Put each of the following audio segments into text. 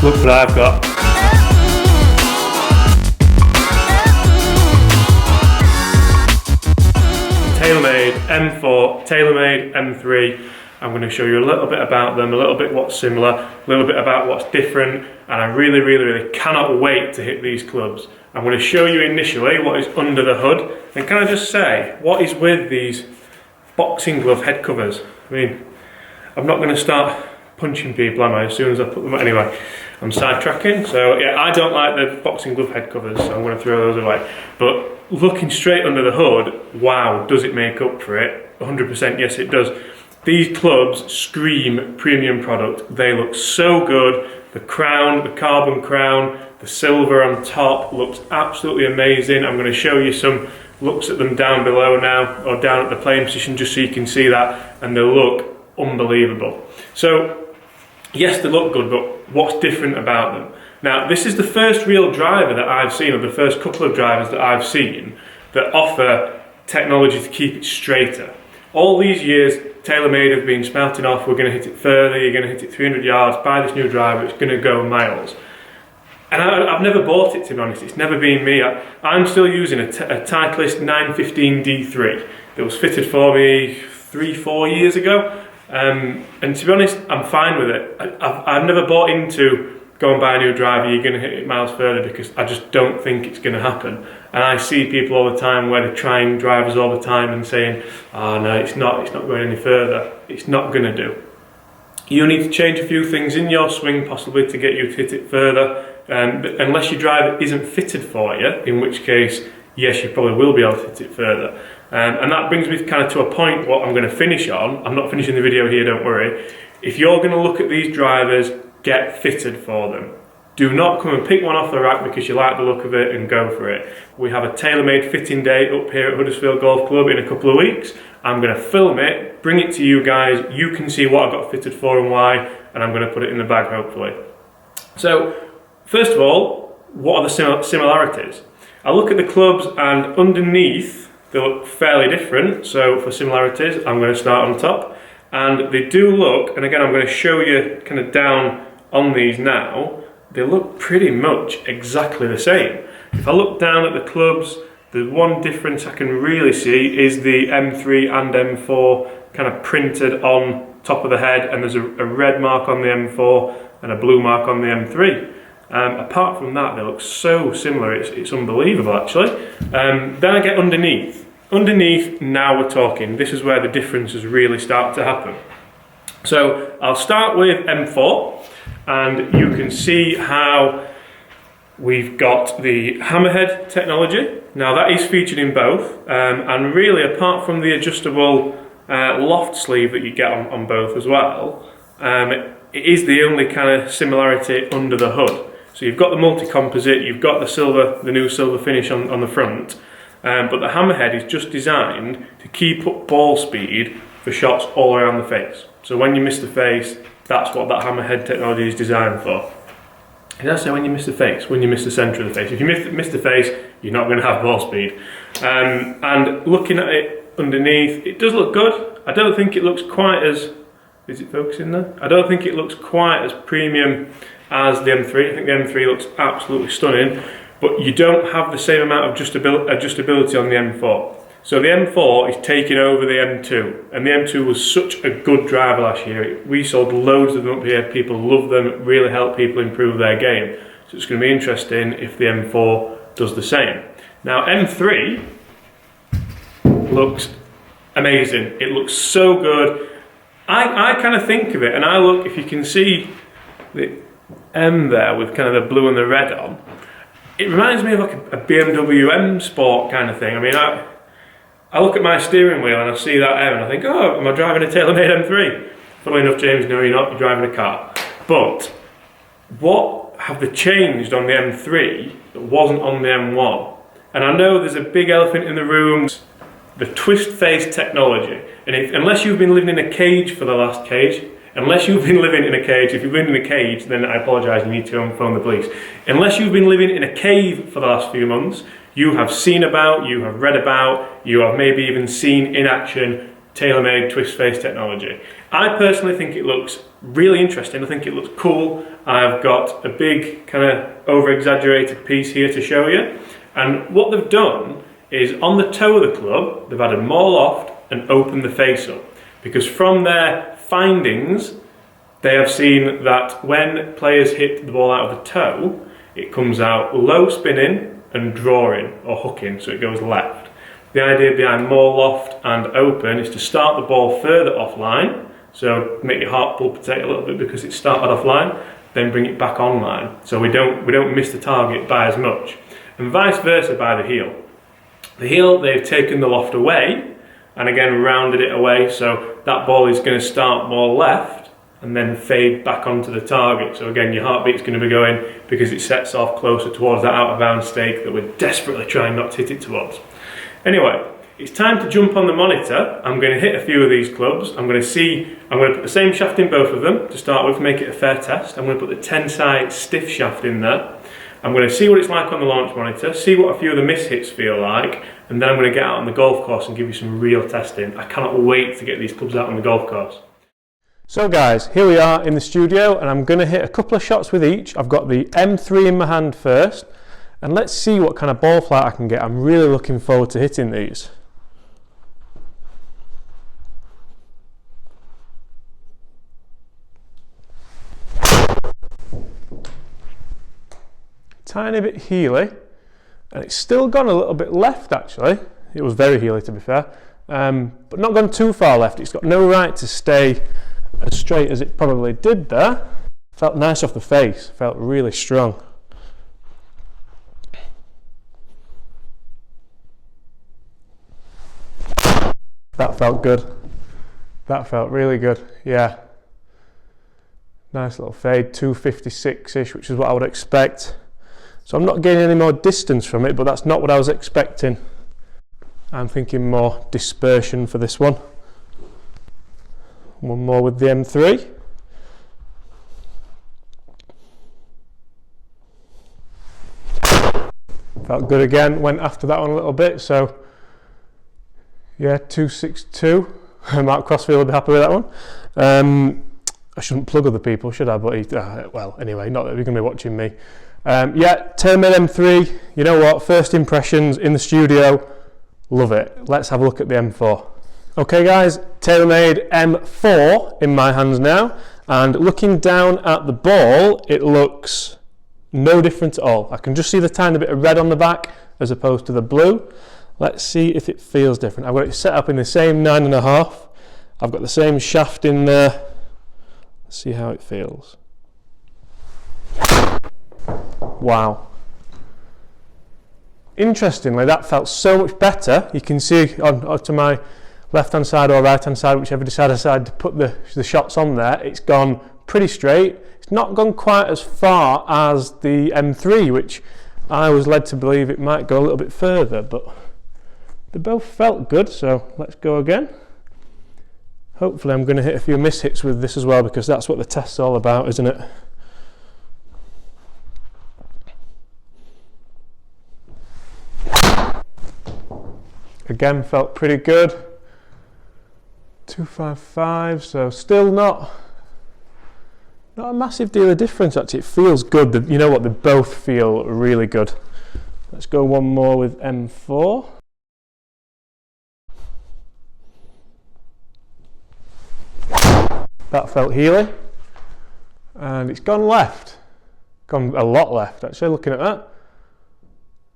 Look what I've got. TAYLORMADE M4, TAYLORMADE M3. I'm going to show you a little bit about them, a little bit what's similar, a little bit about what's different, and I really cannot wait to hit these clubs. I'm going to show you initially what is under the hood, and can I just say, what is with these boxing glove head covers? I mean, I'm not going to start punching people, am I, as soon as I put them on? Anyway, I'm sidetracking, so yeah, I don't like the boxing glove head covers, so I'm going to throw those away. But looking straight under the hood, wow, does it make up for it? 100% yes it does. These clubs scream premium product. They look so good. The crown, the carbon crown, the silver on top looks absolutely amazing. I'm going to show you some looks at them down below now, or down at the playing position, just so you can see that, and they look unbelievable. So yes, they look good, but what's different about them? Now, this is the first real driver that I've seen, or the first couple of drivers that I've seen, that offer technology to keep it straighter. All these years, TAYLORMADE have been spouting off, we're going to hit it further, you're going to hit it 300 yards, buy this new driver, it's going to go miles. And I've never bought it, to be honest, it's never been me. I'm still using a Titleist 915 D3 that was fitted for me 3-4 years ago. And to be honest, I'm fine with it. I've never bought into go and buy a new driver, you're going to hit it miles further, because I just don't think it's going to happen. And I see people all the time where they're trying drivers all the time and saying, oh no, it's not going any further. It's not going to do. You need to change a few things in your swing possibly to get you to hit it further, but unless your driver isn't fitted for you, in which case, yes, you probably will be able to hit it further. And that brings me kind of to a point what I'm going to finish on. I'm not finishing the video here, don't worry. If you're going to look at these drivers, get fitted for them. Do not come and pick one off the rack because you like the look of it and go for it. We have a TAYLORMADE fitting day up here at Huddersfield Golf Club in a couple of weeks. I'm going to film it, bring it to you guys. You can see what I got fitted for and why, and I'm going to put it in the bag hopefully. So, first of all, what are the similarities? I look at the clubs, and underneath they look fairly different. So for similarities, I'm going to start on top, and they do look, and again I'm going to show you kind of down on these now, they look pretty much exactly the same. If I look down at the clubs, the one difference I can really see is the M3 and M4 kind of printed on top of the head, and there's a red mark on the M4 and a blue mark on the M3. Apart from that, they look so similar, it's unbelievable actually. Then I get underneath. Underneath, now we're talking. This is where the differences really start to happen. So I'll start with M4, and you can see how we've got the hammerhead technology. Now that is featured in both, and really apart from the adjustable loft sleeve that you get on both as well, it is the only kind of similarity under the hood. So you've got the multi-composite, you've got the silver, the new silver finish on the front, but the hammerhead is just designed to keep up ball speed for shots all around the face. So when you miss the face, that's what that hammerhead technology is designed for. Did I say when you miss the face? When you miss the centre of the face. If you miss the face, you're not going to have ball speed. And looking at it underneath, it does look good. I don't think it looks quite as... Is it focusing there? I don't think it looks quite as premium as the M3. I think the M3 looks absolutely stunning, but you don't have the same amount of adjustability on the M4. So the M4 is taking over the M2, and the M2 was such a good driver last year. We sold loads of them up here, people love them, it really helped people improve their game. So it's going to be interesting if the M4 does the same. Now M3 looks amazing, it looks so good. I kind of think of it, and I look, if you can see the M there with kind of the blue and the red on, it reminds me of like a BMW M Sport kind of thing. I mean, I look at my steering wheel and I see that M and I think, oh, am I driving a TAYLORMADE M3? Funnily enough, James, no you're not, you're driving a car. But what have they changed on the M3 that wasn't on the M1? And I know there's a big elephant in the room, the twist face technology. And unless you've been living in a cage for the last cage, unless you've been living in a cage, if you've been in a cage, then I apologise, you need to phone the police. Unless you've been living in a cave for the last few months, you have seen about, you have read about, you have maybe even seen in action TaylorMade twist face technology. I personally think it looks really interesting. I think it looks cool. I've got a big kind of over-exaggerated piece here to show you. And what they've done is on the toe of the club, they've added more loft and opened the face up. Because from their findings, they have seen that when players hit the ball out of the toe, it comes out low spinning and drawing or hooking, so it goes left. The idea behind more loft and open is to start the ball further offline, so make your heart palpitate a little bit because it started offline, then bring it back online, so we don't miss the target by as much. And vice versa by the heel. The heel, they've taken the loft away and again rounded it away, so that ball is going to start more left and then fade back onto the target. So again, your heartbeat's going to be going because it sets off closer towards that out of bounds stake that we're desperately trying not to hit it towards. Anyway, it's time to jump on the monitor. I'm going to hit a few of these clubs. I'm going to put the same shaft in both of them to start with, make it a fair test. I'm going to put the Tensai stiff shaft in there. I'm going to see what it's like on the launch monitor, see what a few of the mishits feel like, and then I'm going to get out on the golf course and give you some real testing. I cannot wait to get these clubs out on the golf course. So guys, here we are in the studio and I'm going to hit a couple of shots with each. I've got the M3 in my hand first, and let's see what kind of ball flight I can get. I'm really looking forward to hitting these. Tiny bit heely, and it's still gone a little bit left actually. It was very heely to be fair, but not gone too far left. It's got no right to stay as straight as it probably did there. Felt nice off the face, felt really strong. That felt good. That felt really good, yeah. Nice little fade, 256-ish, which is what I would expect. So I'm not getting any more distance from it, but that's not what I was expecting. I'm thinking more dispersion for this one. One more with the M3. Felt good again, went after that one a little bit, so yeah, 262. Mark Crossfield will be happy with that one. I shouldn't plug other people, should I? But well, anyway, not that you're going to be watching me. Yeah, TaylorMade M3, you know what, first impressions in the studio, love it. Let's have a look at the M4. Okay guys, TaylorMade M4 in my hands now, and looking down at the ball, it looks no different at all. I can just see the tiny bit of red on the back as opposed to the blue. Let's see if it feels different. I've got it set up in the same 9.5. I've got the same shaft in there. Let's see how it feels. Wow. Interestingly, that felt so much better. You can see to my left hand side or right hand side, whichever side I decided to put the shots on there, it's gone pretty straight. It's not gone quite as far as the M3, which I was led to believe it might go a little bit further, but they both felt good, so let's go again. Hopefully I'm going to hit a few mishits with this as well, because that's what the test's all about, isn't it? Again, felt pretty good. 255, so still not a massive deal of difference actually. It feels good. You know what, they both feel really good. Let's go one more with M4. That felt heely, and it's gone left, gone a lot left actually, looking at that.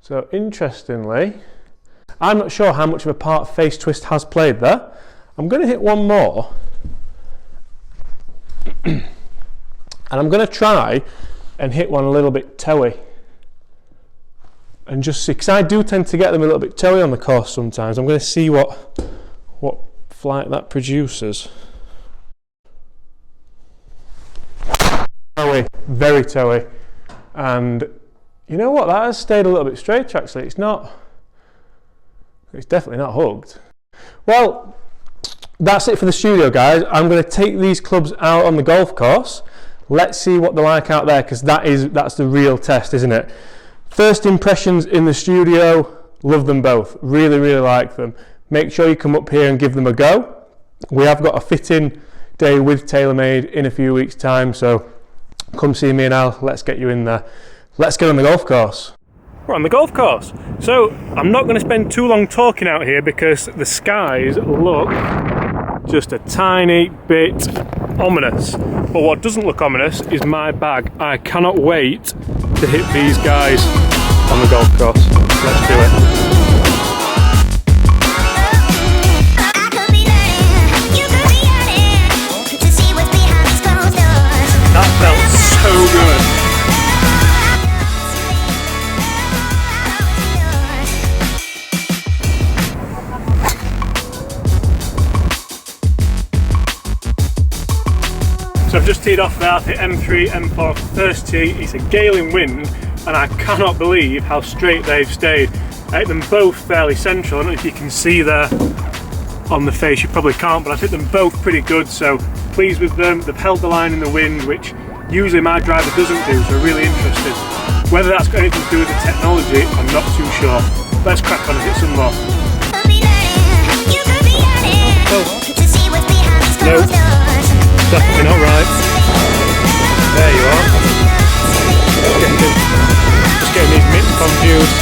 So interestingly, I'm not sure how much of a part face twist has played there. I'm going to hit one more and I'm going to try and hit one a little bit toey and just see, because I do tend to get them a little bit toey on the course sometimes. I'm going to see what flight that produces. Toey, very toey, and you know what, that has stayed a little bit straight actually. It's definitely not hugged. Well, that's it for the studio guys. I'm going to take these clubs out on the golf course. Let's see what they're like out there, because that's the real test, isn't it? First impressions in the studio, love them both, really like them. Make sure you come up here and give them a go, We have got a fitting day with TaylorMade in a few weeks' time, so come see me and let's get you in there. Let's get on the golf course. We're on the golf course. So I'm not going to spend too long talking out here because the skies look just a tiny bit ominous. But what doesn't look ominous is my bag. I cannot wait to hit these guys on the golf course. Let's do it. That felt so good. So I've just teed off there, I've hit M3, M4 first tee. It's a gale in wind and I cannot believe how straight they've stayed. I hit them both fairly central. I don't know if you can see there on the face, you probably can't, but I've hit them both pretty good, so pleased with them. They've held the line in the wind, which usually my driver doesn't do, so really interested. Whether that's got anything to do with the technology, I'm not too sure. Let's crack on and hit some more. No, definitely not right. There you are. Just getting these mitts confused.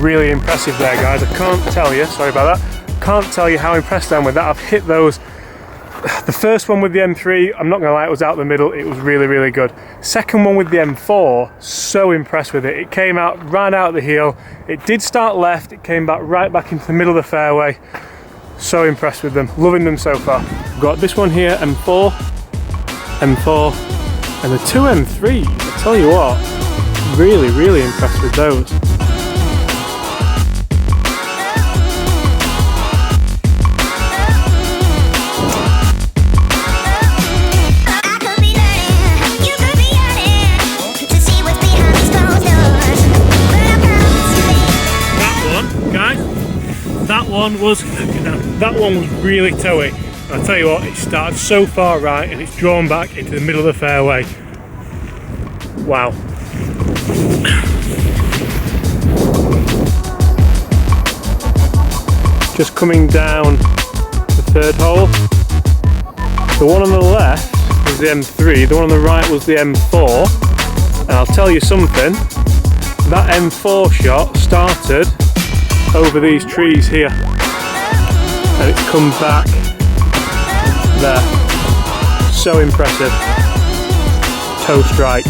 Really impressive there, guys. I can't tell you, sorry about that, can't tell you how impressed I am with that. I've hit those, the first one with the M3, I'm not gonna lie, it was out the middle, it was really good. Second one with the M4, so impressed with it. It came out right out the heel, it did start left, it came back right back into the middle of the fairway. So impressed with them, loving them so far. We've got this one here, M4, M4, and the two M3s, I tell you what, really impressed with those. That one was really toey. I'll tell you what, it started so far right and it's drawn back into the middle of the fairway. Wow. Just coming down the third hole. The one on the left was the M3, the one on the right was the M4. And I'll tell you something, that M4 shot started over these trees here and it's come back there. So impressive. Toe strike.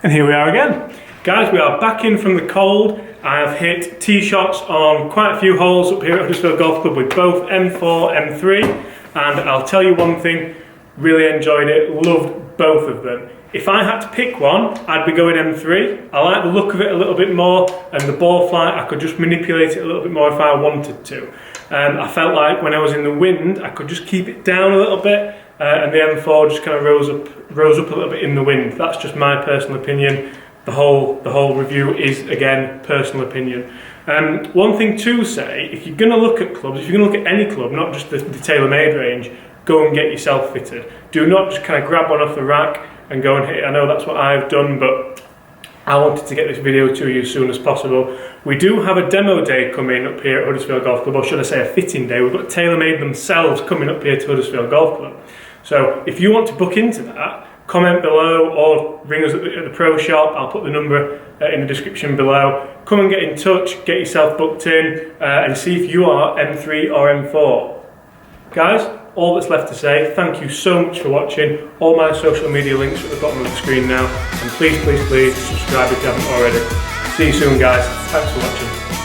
And here we are again. Guys, we are back in from the cold. I have hit tee shots on quite a few holes up here at Huddersfield Golf Club with both M4, M3, and I'll tell you one thing, really enjoyed it, loved both of them. If I had to pick one, I'd be going M3. I like the look of it a little bit more, and the ball flight, I could just manipulate it a little bit more if I wanted to. I felt like when I was in the wind, I could just keep it down a little bit, and the M4 just kind of rose up a little bit in the wind. That's just my personal opinion. The whole review is, again, personal opinion. One thing to say, if you're going to look at clubs, if you're going to look at any club, not just the TaylorMade range, go and get yourself fitted. Do not just kind of grab one off the rack and go and hit it. I know that's what I've done, but I wanted to get this video to you as soon as possible. We do have a demo day coming up here at Huddersfield Golf Club, or should I say a fitting day. We've got TaylorMade themselves coming up here to Huddersfield Golf Club. So if you want to book into that, comment below or ring us at the pro shop. I'll put the number in the description below. Come and get in touch, get yourself booked in and see if you are M3 or M4. Guys, all that's left to say, thank you so much for watching. All my social media links are at the bottom of the screen now, and please, please, please subscribe if you haven't already. See you soon, guys. Thanks for watching.